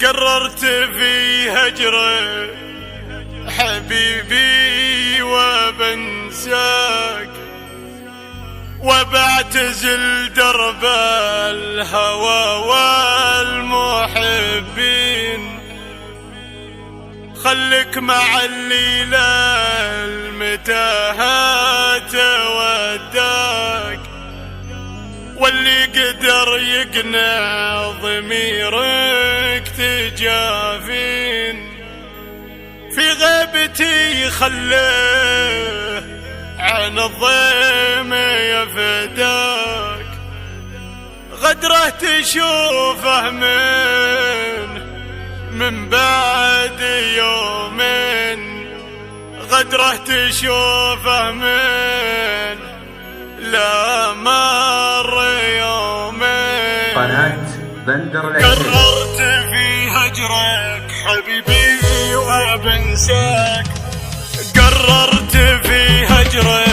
قررت في هجره حبيبي وبنساك، وبعتزل درب الهوى والمحبين. خلك مع الليلة المتاهات وداك، واللي قدر يقنع ضميرك تجافين. في غيبتي خليه عن الضيم يفداك، غدره تشوفه من بعد يومين، غدره تشوفه لا مر يومين. قناة بندر العسل. قررت في هجرك حبيبي وبنساك، قررت في هجرك